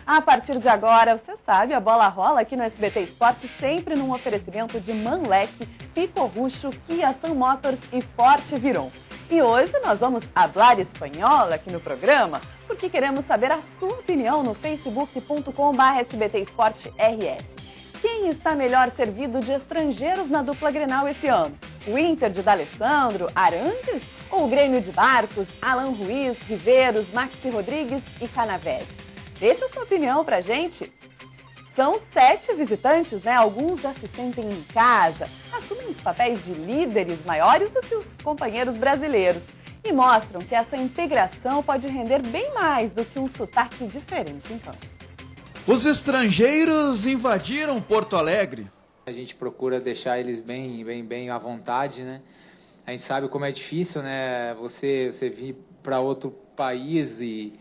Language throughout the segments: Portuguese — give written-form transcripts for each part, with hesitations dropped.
A partir de agora, você sabe, a bola rola aqui no SBT Esporte, sempre num oferecimento de Manlec, Pico Rucho, Kia Sun Motors e Forte Viron. E hoje nós vamos falar espanhol aqui no programa, porque queremos saber a sua opinião no facebook.com/SBT Esporte RS. Quem está melhor servido de estrangeiros na dupla Grenal esse ano? O Inter de D'Alessandro, Arangues ou o Grêmio de Barcos, Alan Ruiz, Riveiros, Maxi Rodrigues e Canavese? Deixa a sua opinião pra gente. São 7 visitantes, né? Alguns já se sentem em casa, assumem os papéis de líderes maiores do que os companheiros brasileiros e mostram que essa integração pode render bem mais do que um sotaque diferente em campo. Os estrangeiros invadiram Porto Alegre. A gente procura deixar eles bem à vontade, né? A gente sabe como é difícil, né? Você vir para outro país e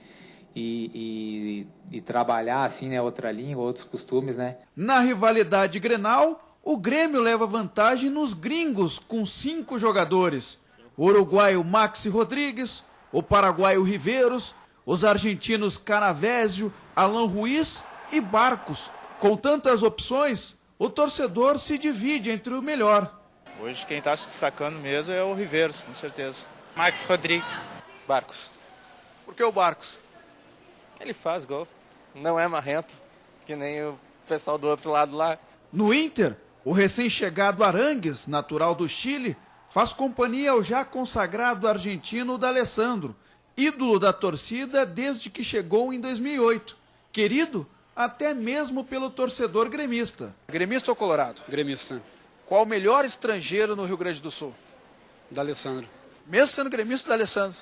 trabalhar assim, né? Outra língua, outros costumes, né? Na rivalidade Grenal, o Grêmio leva vantagem nos gringos com 5 jogadores. O uruguaio Maxi Rodrigues, o paraguaio Riveiros, os argentinos Canavese, Alan Ruiz e Barcos. Com tantas opções, o torcedor se divide entre o melhor. Hoje quem está se destacando mesmo é o Riveiros, com certeza. Max Rodrigues. Barcos. Por que o Barcos? Ele faz gol. Não é marrento, que nem o pessoal do outro lado lá. No Inter, o recém-chegado Arangues, natural do Chile, faz companhia ao já consagrado argentino D'Alessandro, ídolo da torcida desde que chegou em 2008. Querido até mesmo pelo torcedor gremista. Gremista ou colorado? Gremista. Qual o melhor estrangeiro no Rio Grande do Sul? D'Alessandro. Mesmo sendo gremista, D'Alessandro.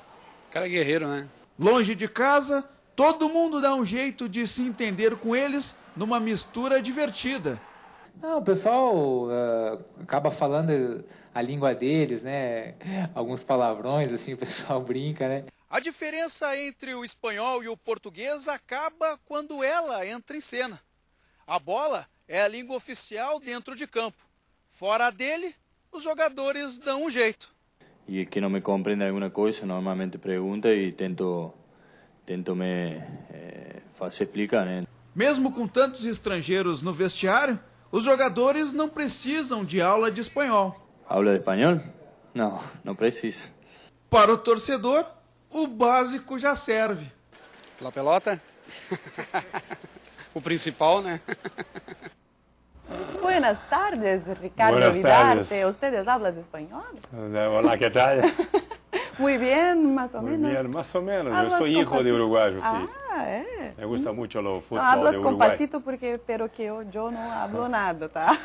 Cara guerreiro, né? Longe de casa, todo mundo dá um jeito de se entender com eles numa mistura divertida. Não, o pessoal acaba falando a língua deles, né? Alguns palavrões, assim, o pessoal brinca, né? A diferença entre o espanhol e o português acaba quando ela entra em cena. A bola é a língua oficial dentro de campo. Fora dele, os jogadores dão um jeito. E que não me compreende alguma coisa, normalmente pergunta e tento me fazer explicar, né? Mesmo com tantos estrangeiros no vestiário, os jogadores não precisam de aula de espanhol. Aula de espanhol? Não, não precisa. Para o torcedor, o básico já serve. La pelota. O principal, né? Buenas tardes, Ricardo Buenas Vidarte. tardes. ¿Ustedes hablan español? Hola, ¿qué tal? Muy bien, más o Muy menos. bien, más o menos. Hablas Yo soy con hijo de pasito. uruguayo, sí. Ah, é? Me gusta mucho el fútbol Hablas de com Uruguay. pasito porque, pero que eu não hablo nada, tá?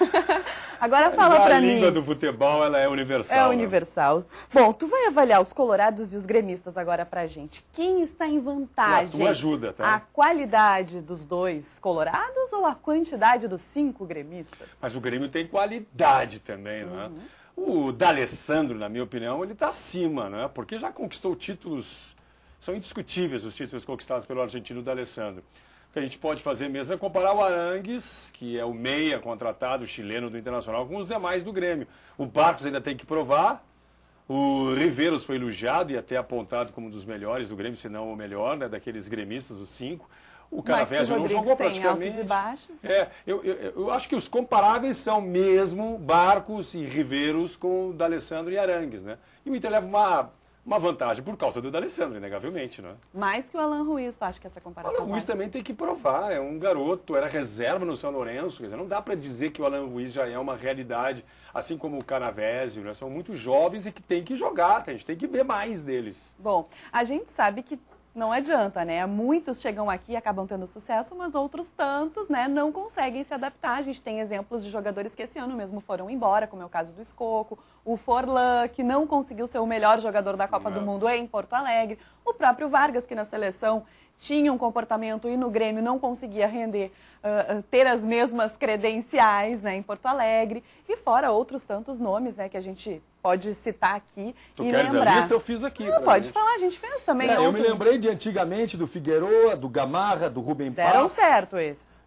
Agora fala pra A mim. língua do futebol, ela é universal. É né? universal. Bom, tu vai avaliar os colorados e os gremistas agora pra gente. Quem está em vantagem? Com a tua ajuda, tá? A qualidade dos dois colorados ou a quantidade dos 5 gremistas? Mas o Grêmio tem qualidade também, não é? O D'Alessandro, na minha opinião, ele está acima, né? Porque já conquistou títulos, são indiscutíveis os títulos conquistados pelo argentino D'Alessandro. O que a gente pode fazer mesmo é comparar o Arangues, que é o meia contratado chileno do Internacional, com os demais do Grêmio. O Barcos ainda tem que provar, o Riveiros foi elogiado e até apontado como um dos melhores do Grêmio, se não o melhor, né? Daqueles gremistas, os 5. O Canavese não jogou praticamente. Altos e baixos. Eu acho que os comparáveis são mesmo Barcos e Riveiros com o D'Alessandro e Arangues, né? E o Inter leva uma vantagem por causa do D'Alessandro, inegavelmente, né? Mais que o Alan Ruiz, tu acha que essa O comparação Alan Ruiz também tem que provar, é um garoto, era reserva no São Lourenço, quer dizer, não dá para dizer que o Alan Ruiz já é uma realidade, assim como o Canavese, né? São muito jovens e que tem que jogar, a gente tem que ver mais deles. Bom, a gente sabe que não adianta, né? Muitos chegam aqui e acabam tendo sucesso, mas outros tantos, né, não conseguem se adaptar. A gente tem exemplos de jogadores que esse ano mesmo foram embora, como é o caso do Escoco, o Forlan, que não conseguiu ser o melhor jogador da Copa do Mundo em Porto Alegre, o próprio Vargas, que na seleção tinha um comportamento e no Grêmio não conseguia render, ter as mesmas credenciais, né, em Porto Alegre, e fora outros tantos nomes, né, que a gente pode citar aqui Tu e queres lembrar. a lista? Eu fiz aqui. Pode falar, a gente fez também. Eu me lembrei de antigamente do Figueroa, do Gamarra, do Rubem Paz. Deram certo esses.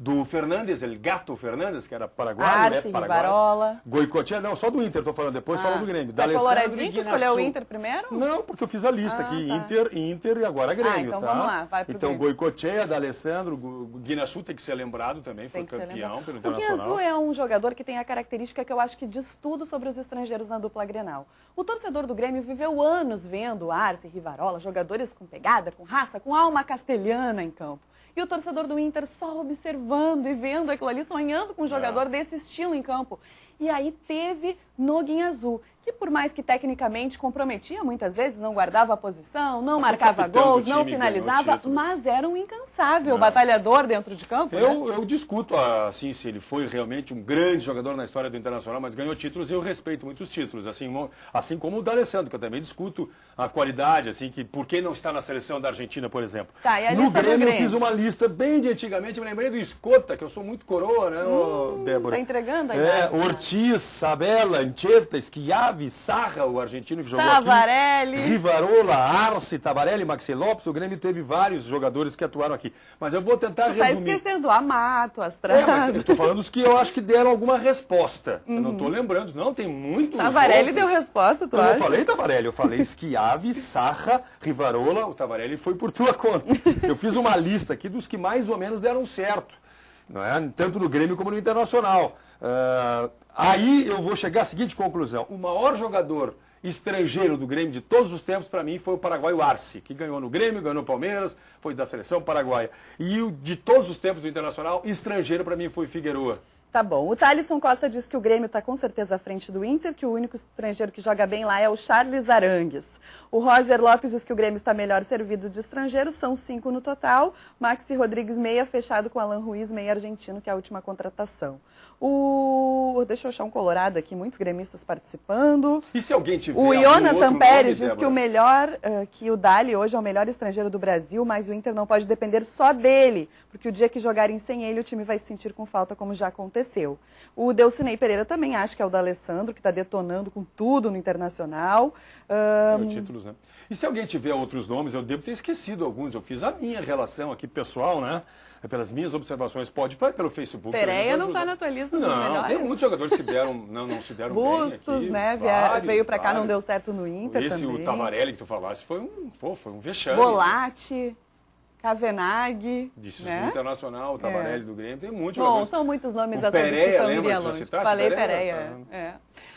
do Fernandes, El Gato Fernandes, que era paraguaio, Arce, Rivarola. Goicoechea, não, só do Inter, estou falando, depois falo do Grêmio. Foi coloradinho que escolheu o Inter primeiro? Não, porque eu fiz a lista aqui, tá. Inter e agora Grêmio, então tá? vamos lá, vai pro Então, Grêmio. Goicoechea, D'Alessandro, Guiñazú tem que ser lembrado também, foi campeão pelo Internacional. O Guiñazú é um jogador que tem a característica que eu acho que diz tudo sobre os estrangeiros na dupla Grenal. O torcedor do Grêmio viveu anos vendo Arce e Rivarola, jogadores com pegada, com raça, com alma castelhana em campo. E o torcedor do Inter só observando e vendo aquilo ali, sonhando com um jogador desse estilo em campo. E aí teve no Guiñazú, que por mais que tecnicamente comprometia muitas vezes, não guardava a posição, não marcava gols, não finalizava, mas era um incansável batalhador dentro de campo. Eu discuto assim, se ele foi realmente um grande jogador na história do Internacional, mas ganhou títulos e eu respeito muitos títulos, assim como o D'Alessandro, que eu também discuto a qualidade, assim, que por que não está na seleção da Argentina, por exemplo. Tá, e a no lista Grêmio eu fiz uma lista bem de antigamente, me lembrei do Escota, que eu sou muito coroa, né, Débora? Tá entregando a idade. Ortiz, Sabella, Ancheta, Schiavi, Sarra, o argentino que jogou Tavarelli. aqui. Rivarola, Arce, Tavarelli, Maxi Lopes. O Grêmio teve vários jogadores que atuaram aqui. Mas eu vou tentar resumir. Tá esquecendo Amato, Astrada. Mas eu estou falando dos que eu acho que deram alguma resposta. Eu não estou lembrando. Não, tem muito. Tavarelli deu resposta, tu acha? Eu não falei Tavarelli, eu falei Schiavi, Sarra, Rivarola. O Tavarelli foi por tua conta. Eu fiz uma lista aqui dos que mais ou menos deram certo. Não é? Tanto no Grêmio como no Internacional. Aí eu vou chegar à seguinte conclusão. O maior jogador estrangeiro do Grêmio de todos os tempos, para mim, foi o paraguaio Arce, que ganhou no Grêmio, ganhou no Palmeiras, foi da seleção paraguaia. E o de todos os tempos do Internacional, estrangeiro, para mim, foi Figueroa. Tá bom. O Thalisson Costa diz que o Grêmio está com certeza à frente do Inter, que o único estrangeiro que joga bem lá é o Charles Arangues. O Roger Lopes diz que o Grêmio está melhor servido de estrangeiros, são 5 no total. Maxi Rodrigues, meia, fechado com Alan Ruiz, meia argentino, que é a última contratação. Deixa eu achar um colorado aqui, muitos gremistas participando. E se alguém tiver o Jonathan Pérez nome, diz que o melhor, que o Dali hoje é o melhor estrangeiro do Brasil, mas o Inter não pode depender só dele, porque o dia que jogarem sem ele, o time vai se sentir com falta, como já aconteceu. O Delcinei Pereira também acha que é o D'Alessandro, que está detonando com tudo no Internacional. Títulos, né? E se alguém tiver outros nomes, eu devo ter esquecido alguns. Eu fiz a minha relação aqui pessoal, né? Pelas minhas observações, pode vai pelo Facebook. Pereira não está na tua lista dos melhores. Não, tem muitos jogadores que não se deram Bustos, bem aqui. né? Veio para cá, não deu certo no Inter também. O Tavarelli que tu falasse foi um vexame. Bolatti, Cavenaghi. Disso né? do Internacional, o Tavarelli do Grêmio, tem muitos Bom, jogadores. são muitos nomes o essa Pereira, discussão lembra? iria longe. Falei Pereira.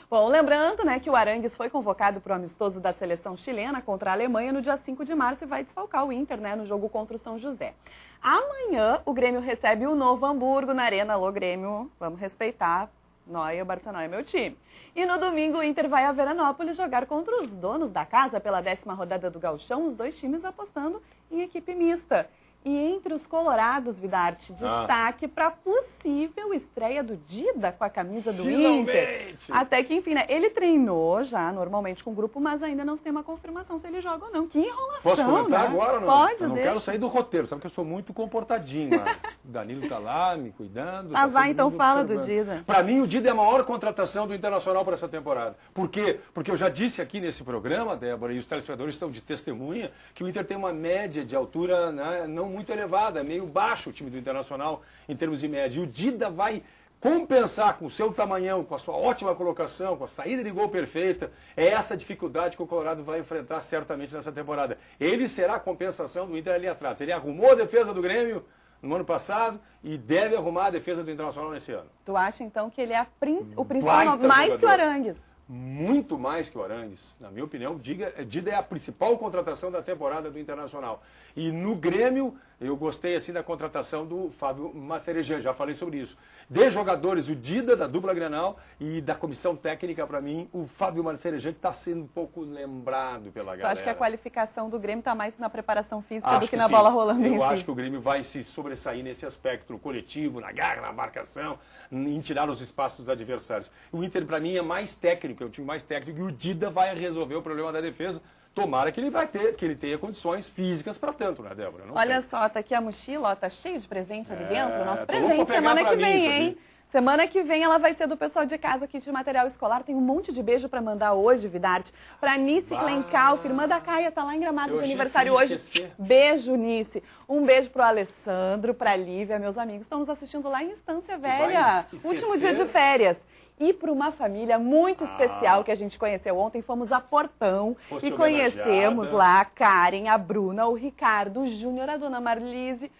Bom, lembrando, né, que o Arangues foi convocado para o amistoso da seleção chilena contra a Alemanha no dia 5 de março e vai desfalcar o Inter, né, no jogo contra o São José. Amanhã, o Grêmio recebe o Novo Hamburgo na Arena. Alô, Grêmio, vamos respeitar. Noia, o Barcelona é meu time. E no domingo, o Inter vai a Veranópolis jogar contra os donos da casa pela 10ª rodada do Gauchão, os dois times apostando em equipe mista. E entre os colorados, Vidarte, destaque para possível estreia do Dida com a camisa do Inter. Até que, enfim, né? Ele treinou já normalmente com o grupo, mas ainda não se tem uma confirmação se ele joga ou não. Que enrolação, Posso comentar agora ou não? Pode, eu não deixa. quero sair do roteiro, sabe que eu sou muito comportadinho. O Danilo tá lá me cuidando. Ah, vai, então fala do Dida. Para mim, o Dida é a maior contratação do Internacional para essa temporada. Por quê? Porque eu já disse aqui nesse programa, Débora, e os telespectadores estão de testemunha, que o Inter tem uma média de altura, né, não muito elevada, meio baixo o time do Internacional em termos de média. E o Dida vai compensar com o seu tamanhão, com a sua ótima colocação, com a saída de gol perfeita. É essa dificuldade que o Colorado vai enfrentar certamente nessa temporada. Ele será a compensação do Inter ali atrás. Ele arrumou a defesa do Grêmio no ano passado e deve arrumar a defesa do Internacional nesse ano. Tu acha, então, que ele é o principal, mais que o Arangues? Muito mais que o Arangues. Na minha opinião, Dida é a principal contratação da temporada do Internacional. E no Grêmio, eu gostei assim da contratação do Fábio Macerejan, já falei sobre isso. De jogadores, o Dida, da dupla Grenal, e da comissão técnica, para mim, o Fábio Macerejan, que está sendo um pouco lembrado pela galera. Tu acha que a qualificação do Grêmio está mais na preparação física do que na bola rolando em si? Eu acho que o Grêmio vai se sobressair nesse aspecto no coletivo, na garra, na marcação, em tirar os espaços dos adversários. O Inter, para mim, é mais técnico, é o time mais técnico, e o Dida vai resolver o problema da defesa. Tomara que ele tenha condições físicas para tanto, né, Débora? Olha só, tá aqui a mochila, ó, tá cheio de presente ali dentro. Nosso presente semana que vem, hein? Semana que vem ela vai ser do pessoal de casa aqui de material escolar. Tem um monte de beijo para mandar hoje, Vidarte. Pra Nice Klenkauf, irmã da Caia, tá lá em Gramado de aniversário hoje. Beijo, Nice. Um beijo pro Alessandro, pra Lívia, meus amigos. Estão nos assistindo lá em Estância Velha. Último dia de férias. E para uma família muito especial que a gente conheceu ontem, fomos a Portão e conhecemos lá a Karen, a Bruna, o Ricardo, o Júnior, a dona Marlise.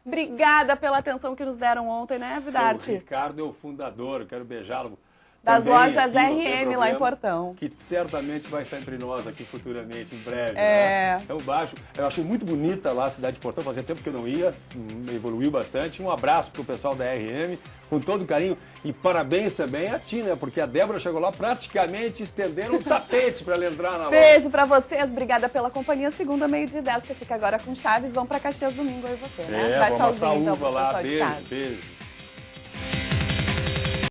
Obrigada pela atenção que nos deram ontem, né, Vidarte? O Ricardo é o fundador, quero beijá-lo. Das também lojas aqui, RM lá em Portão. Que certamente vai estar entre nós aqui futuramente, em breve. É. Né? Então, eu achei muito bonita lá a cidade de Portão, fazia tempo que eu não ia, evoluiu bastante. Um abraço pro pessoal da RM, com todo carinho. E parabéns também a ti, né? Porque a Débora chegou lá praticamente estendendo um tapete para ela entrar na loja. Beijo pra vocês, obrigada pela companhia. Segunda, meio-dia 10, você fica agora com Chaves. Vamos pra Caxias domingo, eu e você, né? Vamos assar uva lá, beijo, beijo.